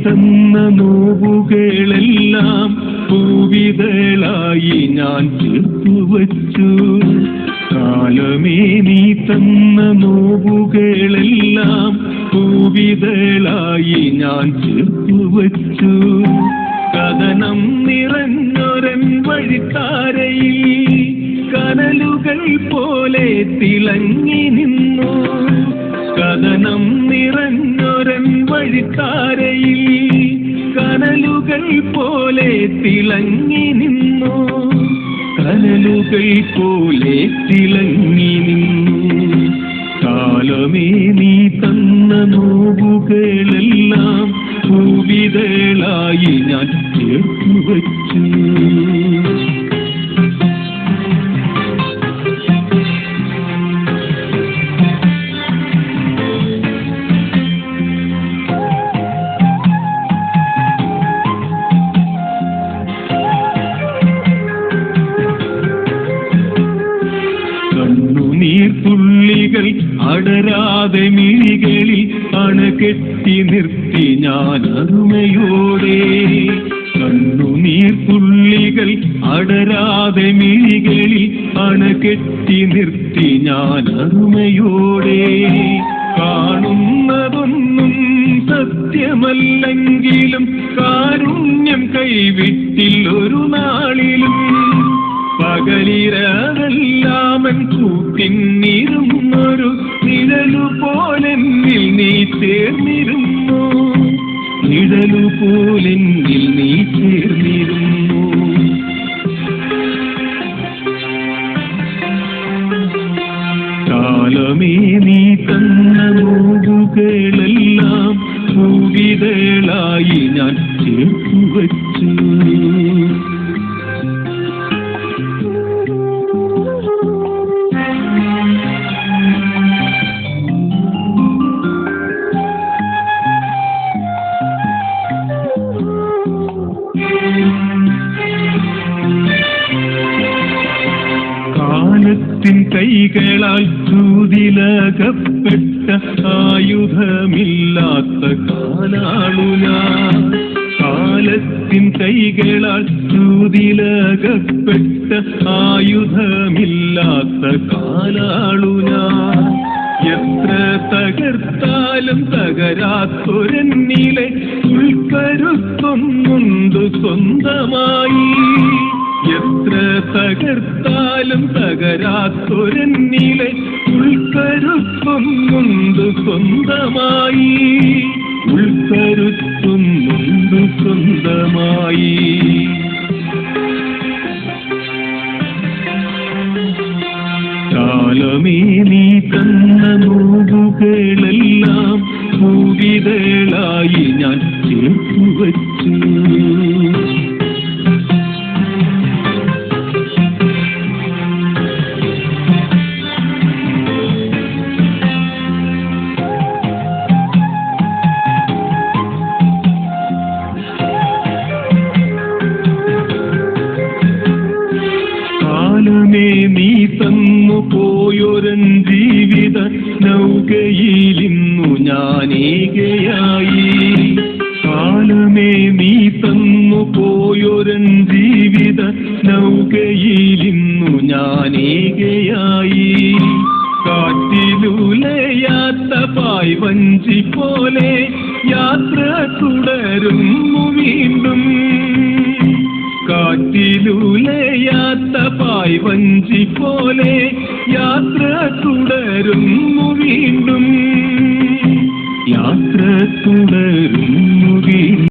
തന്ന നോവുകളെല്ലാം പൂവിതളായി ഞാൻ ചേർത്തുവച്ചു. കാലമേ നീ തന്ന നോവുകളെല്ലാം പൂവിതളായി ഞാൻ ചേർത്തുവച്ചു. കഥനം നിറഞ്ഞൊരൻ വഴിത്താരയിൽ കനലുകൾ പോലെ തിളങ്ങി നിന്നു. കഥനം നിറഞ്ഞൊരൻ വഴിത്താരയിൽ കനലുകൾ പോലെ തിളങ്ങി നിന്നു. കനലുകൾ പോലെ തിളങ്ങി നിന്നു. കാലമേ നീ തന്ന നോവുകളെല്ലാം പൂവിതളായി ഞാൻ ചേർത്തുവച്ചു. കണ്ണുനീർത്തുള്ളികൾ അടരാതെ മിഴികളിൽ അണകെട്ടി നിർത്തി ഞാൻ അരുമയോടെ. കണ്ണുനീർത്തുള്ളികൾ അടരാതെ മിഴികളിൽ അണകെട്ടി നിർത്തി ഞാൻ അരുമയോടെ. കാണുന്നതൊന്നും സത്യമല്ലെങ്കിലും കാരുണ്യം കൈവിട്ടില്ലൊരു നാളിലും. പകലിരവെല്ലാമൻ കൂട്ടിന്നിരുന്നൊരു നിഴലുപോലെന്നിൽ നീ ചേർന്നിരുന്നു. നിഴലുപോലെന്നിൽ നീ ചേർന്നിരുന്നു. കാലമേ നീ തന്ന നോവുകളെല്ലാം പൂവിതളായി ഞാൻ ചേർത്തുവച്ചു. കാലത്തിൻ കൈകളാൽ ചൂതിലകപ്പെട്ട ആയുധമില്ലാത്ത കാലാളു ഞാൻ. കാലത്തിൻ കൈകളാൽ ചൂതിലകപ്പെട്ട ആയുധമില്ലാത്ത കാലാളു ഞാൻ. എത്ര തകർത്താലും തകരാത്തൊരെന്നിലെ ഉൾക്കരുത്തൊന്നുണ്ട് സ്വന്തമായി. എത്ര തകർത്താലും തകരാത്തൊരെന്നിലെ ഉൾക്കരുത്തൊന്നുണ്ട് സ്വന്തമായി. ഉൾക്കരുത്തൊന്നുണ്ട് സ്വന്തമായി. കാലമേ നീ തന്ന നോവുകളെല്ലാം പൂവിതളായി ഞാൻ ചേർത്തുവച്ചു. കാലമേ നീ തന്നു പോയൊരൻ ജീവിത നൗകയിലിന്നു ഞാനേകയായി. കാലമേ നീ തന്നു പോയൊരൻ ജീവിത നൗകയിലിന്നു ഞാനേകയായി. കാറ്റിലുലയാത്ത പായ്വഞ്ചി പോലെ യാത്ര തുടരുന്നു വീണ്ടും. കാറ്റിലുലയാത്ത പായ്വഞ്ചി പോലെ യാത്ര തുടരുന്നു വീണ്ടും. യാത്ര തുടരുന്നു വീണ്ടും.